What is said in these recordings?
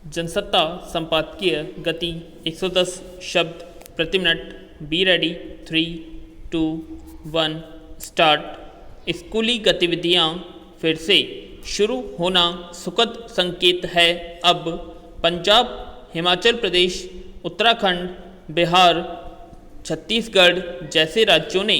जनसत्ता संपादकीय गति 110 शब्द प्रति मिनट। Be ready. 3, 2, 1 स्टार्ट। स्कूली गतिविधियां फिर से शुरू होना सुखद संकेत है। अब पंजाब, हिमाचल प्रदेश, उत्तराखंड, बिहार, छत्तीसगढ़ जैसे राज्यों ने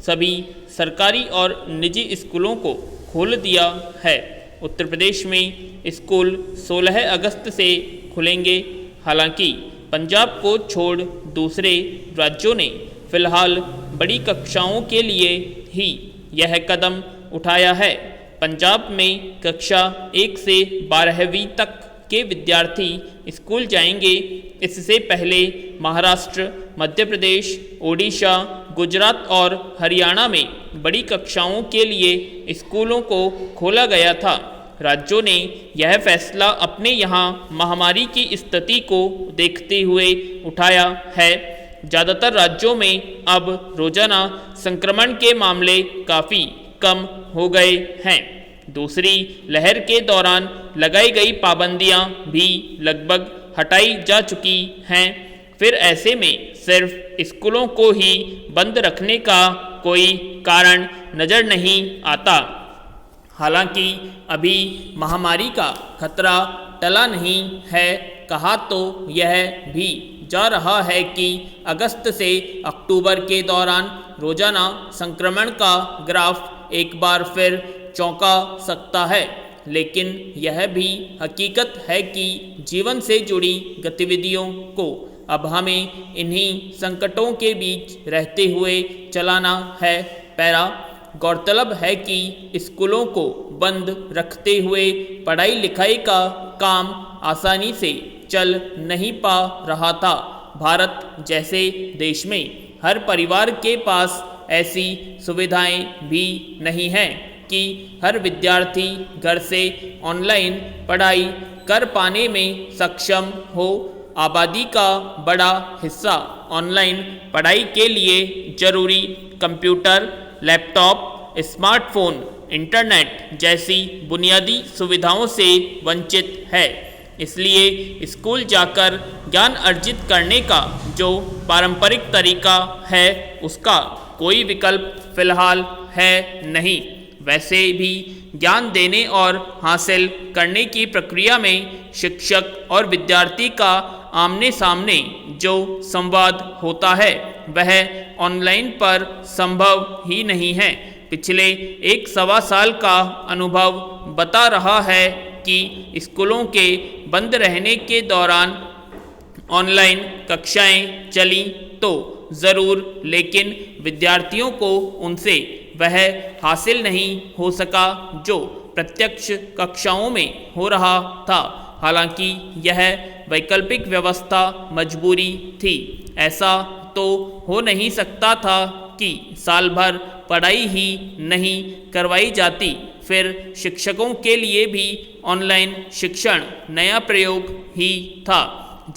सभी सरकारी और निजी स्कूलों को खोल दिया है। उत्तर प्रदेश में स्कूल 16 अगस्त से खुलेंगे। हालांकि पंजाब को छोड़ दूसरे राज्यों ने फिलहाल बड़ी कक्षाओं के लिए ही यह कदम उठाया है। पंजाब में कक्षा 1 से 12वीं तक के विद्यार्थी स्कूल जाएंगे। इससे पहले महाराष्ट्र, मध्य प्रदेश, ओडिशा, गुजरात और हरियाणा में बड़ी कक्षाओं के लिए स्कूलों को खोला गया था। राज्यों ने यह फैसला अपने यहाँ महामारी की स्थिति को देखते हुए उठाया है। ज़्यादातर राज्यों में अब रोजाना संक्रमण के मामले काफ़ी कम हो गए हैं। दूसरी लहर के दौरान लगाई गई पाबंदियां भी लगभग हटाई जा चुकी हैं। फिर ऐसे में सिर्फ स्कूलों को ही बंद रखने का कोई कारण नज़र नहीं आता। हालांकि अभी महामारी का खतरा टला नहीं है। कहा तो यह भी जा रहा है कि अगस्त से अक्टूबर के दौरान रोजाना संक्रमण का ग्राफ एक बार फिर चौंका सकता है। लेकिन यह भी हकीकत है कि जीवन से जुड़ी गतिविधियों को अब हमें इन्हीं संकटों के बीच रहते हुए चलाना है। पैरा। गौरतलब है कि स्कूलों को बंद रखते हुए पढ़ाई लिखाई का काम आसानी से चल नहीं पा रहा था। भारत जैसे देश में हर परिवार के पास ऐसी सुविधाएं भी नहीं हैं कि हर विद्यार्थी घर से ऑनलाइन पढ़ाई कर पाने में सक्षम हो। आबादी का बड़ा हिस्सा ऑनलाइन पढ़ाई के लिए जरूरी कंप्यूटर, लैपटॉप, स्मार्टफोन, इंटरनेट जैसी बुनियादी सुविधाओं से वंचित है। इसलिए स्कूल जाकर ज्ञान अर्जित करने का जो पारंपरिक तरीका है उसका कोई विकल्प फिलहाल है नहीं। वैसे भी ज्ञान देने और हासिल करने की प्रक्रिया में शिक्षक और विद्यार्थी का आमने सामने जो संवाद होता है वह ऑनलाइन पर संभव ही नहीं है। पिछले 1-1.25 साल का अनुभव बता रहा है कि स्कूलों के बंद रहने के दौरान ऑनलाइन कक्षाएं चली तो ज़रूर, लेकिन विद्यार्थियों को उनसे वह हासिल नहीं हो सका जो प्रत्यक्ष कक्षाओं में हो रहा था। हालांकि यह वैकल्पिक व्यवस्था मजबूरी थी। ऐसा तो हो नहीं सकता था कि साल भर पढ़ाई ही नहीं करवाई जाती। फिर शिक्षकों के लिए भी ऑनलाइन शिक्षण नया प्रयोग ही था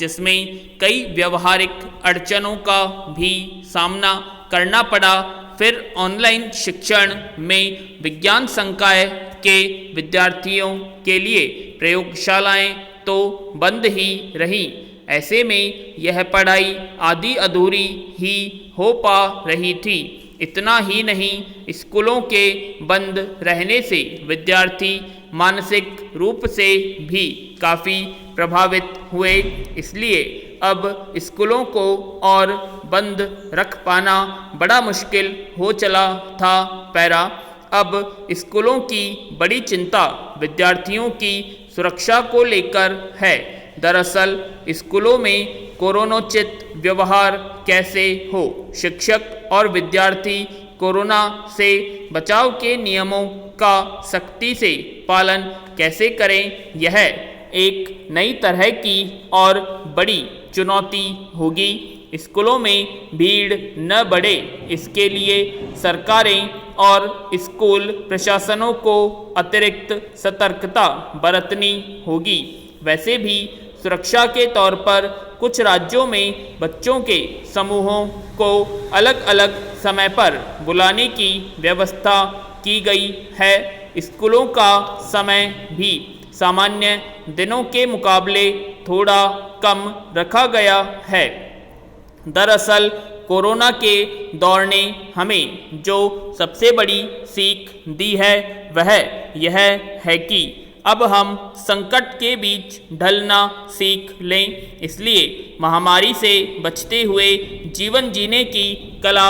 जिसमें कई व्यवहारिक अड़चनों का भी सामना करना पड़ा। फिर ऑनलाइन शिक्षण में विज्ञान संकाय के विद्यार्थियों के लिए प्रयोगशालाएं तो बंद ही रहीं। ऐसे में यह पढ़ाई आधी अधूरी ही हो पा रही थी। इतना ही नहीं, स्कूलों के बंद रहने से विद्यार्थी मानसिक रूप से भी काफ़ी प्रभावित हुए। इसलिए अब स्कूलों को और बंद रख पाना बड़ा मुश्किल हो चला था। पैरा। अब स्कूलों की बड़ी चिंता विद्यार्थियों की सुरक्षा को लेकर है। दरअसल स्कूलों में कोरोनोचित व्यवहार कैसे हो, शिक्षक और विद्यार्थी कोरोना से बचाव के नियमों का सख्ती से पालन कैसे करें, यह एक नई तरह की और बड़ी चुनौती होगी। स्कूलों में भीड़ न बढ़े, इसके लिए सरकारें और स्कूल प्रशासनों को अतिरिक्त सतर्कता बरतनी होगी। वैसे भी सुरक्षा के तौर पर कुछ राज्यों में बच्चों के समूहों को अलग अलग समय पर बुलाने की व्यवस्था की गई है। स्कूलों का समय भी सामान्य दिनों के मुकाबले थोड़ा कम रखा गया है। दरअसल कोरोना के दौर ने हमें जो सबसे बड़ी सीख दी है वह यह है कि अब हम संकट के बीच ढलना सीख लें। इसलिए महामारी से बचते हुए जीवन जीने की कला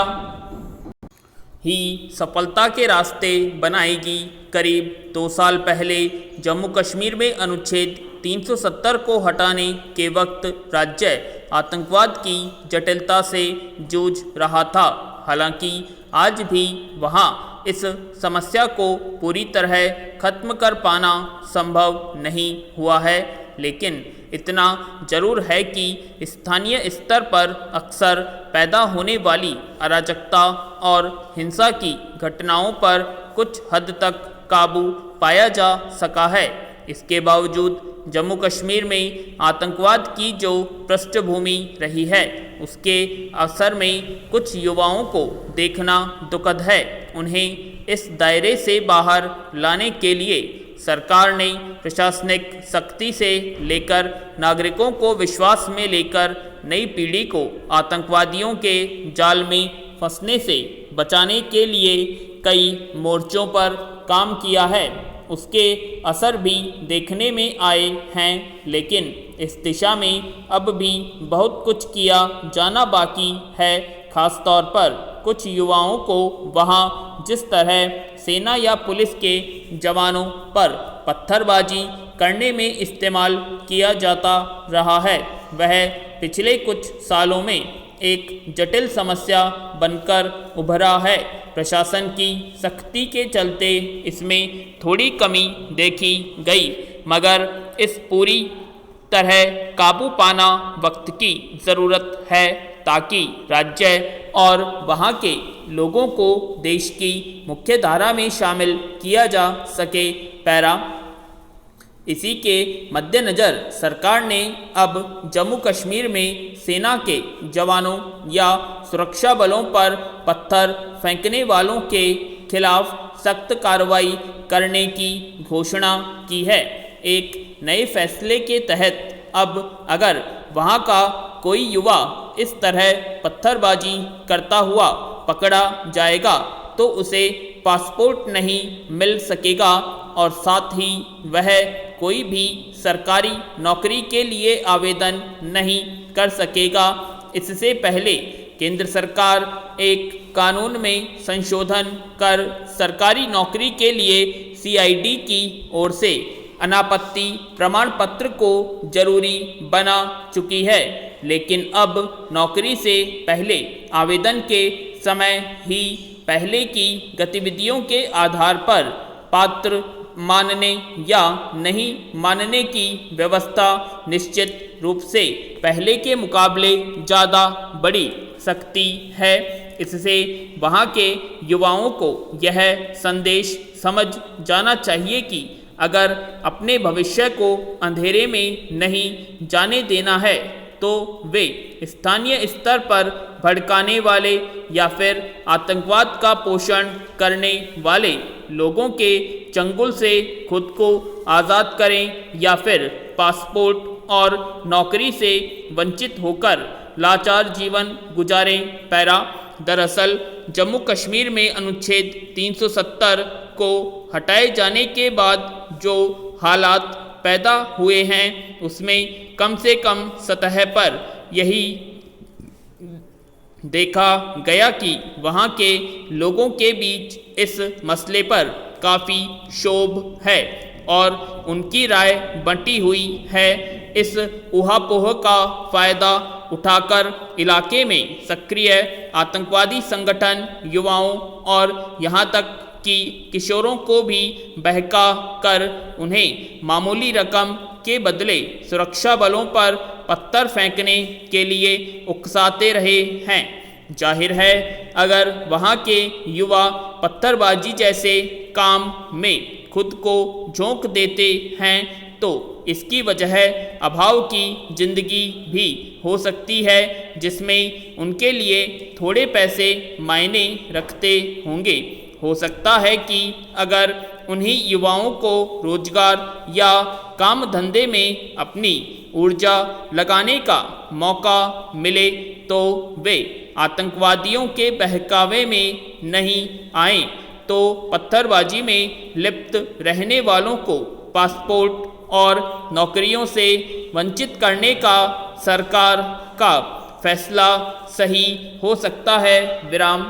ही सफलता के रास्ते बनाएगी। करीब 2 साल पहले जम्मू कश्मीर में अनुच्छेद 370 को हटाने के वक्त राज्य आतंकवाद की जटिलता से जूझ रहा था। हालांकि आज भी वहां इस समस्या को पूरी तरह खत्म कर पाना संभव नहीं हुआ है, लेकिन इतना जरूर है कि स्थानीय स्तर पर अक्सर पैदा होने वाली अराजकता और हिंसा की घटनाओं पर कुछ हद तक काबू पाया जा सका है। इसके बावजूद जम्मू कश्मीर में आतंकवाद की जो पृष्ठभूमि रही है उसके असर में कुछ युवाओं को देखना दुखद है। उन्हें इस दायरे से बाहर लाने के लिए सरकार ने प्रशासनिक सख्ती से लेकर नागरिकों को विश्वास में लेकर नई पीढ़ी को आतंकवादियों के जाल में फंसने से बचाने के लिए कई मोर्चों पर काम किया है। उसके असर भी देखने में आए हैं, लेकिन इस दिशा में अब भी बहुत कुछ किया जाना बाकी है। खास तौर पर कुछ युवाओं को वहां जिस तरह सेना या पुलिस के जवानों पर पत्थरबाजी करने में इस्तेमाल किया जाता रहा है वह पिछले कुछ सालों में एक जटिल समस्या बनकर उभरा है। प्रशासन की सख्ती के चलते इसमें थोड़ी कमी देखी गई, मगर इस पूरी तरह काबू पाना वक्त की ज़रूरत है ताकि राज्य और वहाँ के लोगों को देश की मुख्य धारा में शामिल किया जा सके। पैरा इसी के मद्देनज़र सरकार ने अब जम्मू कश्मीर में सेना के जवानों या सुरक्षा बलों पर पत्थर फेंकने वालों के खिलाफ सख्त कार्रवाई करने की घोषणा की है। एक नए फैसले के तहत अब अगर वहां का कोई युवा इस तरह पत्थरबाजी करता हुआ पकड़ा जाएगा तो उसे पासपोर्ट नहीं मिल सकेगा और साथ ही वह कोई भी सरकारी नौकरी के लिए आवेदन नहीं कर सकेगा। इससे पहले केंद्र सरकार एक कानून में संशोधन कर सरकारी नौकरी के लिए CID की ओर से अनापत्ति प्रमाण पत्र को जरूरी बना चुकी है, लेकिन अब नौकरी से पहले आवेदन के समय ही पहले की गतिविधियों के आधार पर पात्र मानने या नहीं मानने की व्यवस्था निश्चित रूप से पहले के मुकाबले ज़्यादा बड़ी सख्ती है। इससे वहाँ के युवाओं को यह संदेश समझ जाना चाहिए कि अगर अपने भविष्य को अंधेरे में नहीं जाने देना है तो वे स्थानीय स्तर पर भड़काने वाले या फिर आतंकवाद का पोषण करने वाले लोगों के चंगुल से खुद को आज़ाद करें या फिर पासपोर्ट और नौकरी से वंचित होकर लाचार जीवन गुजारें। पैरा दरअसल जम्मू कश्मीर में अनुच्छेद 370 को हटाए जाने के बाद जो हालात पैदा हुए हैं उसमें कम से कम सतह पर यही देखा गया कि वहाँ के लोगों के बीच इस मसले पर काफ़ी क्षोभ है और उनकी राय बंटी हुई है। इस ऊहापोह का फ़ायदा उठाकर इलाके में सक्रिय आतंकवादी संगठन युवाओं और यहाँ तक कि किशोरों को भी बहका कर उन्हें मामूली रकम के बदले सुरक्षा बलों पर पत्थर फेंकने के लिए उकसाते रहे हैं। जाहिर है अगर वहाँ के युवा पत्थरबाजी जैसे काम में खुद को झोंक देते हैं तो इसकी वजह अभाव की जिंदगी भी हो सकती है, जिसमें उनके लिए थोड़े पैसे मायने रखते होंगे। हो सकता है कि अगर उन्हीं युवाओं को रोजगार या काम धंधे में अपनी ऊर्जा लगाने का मौका मिले तो वे आतंकवादियों के बहकावे में नहीं आएं, तो पत्थरबाजी में लिप्त रहने वालों को पासपोर्ट और नौकरियों से वंचित करने का सरकार का फैसला सही हो सकता है। विराम।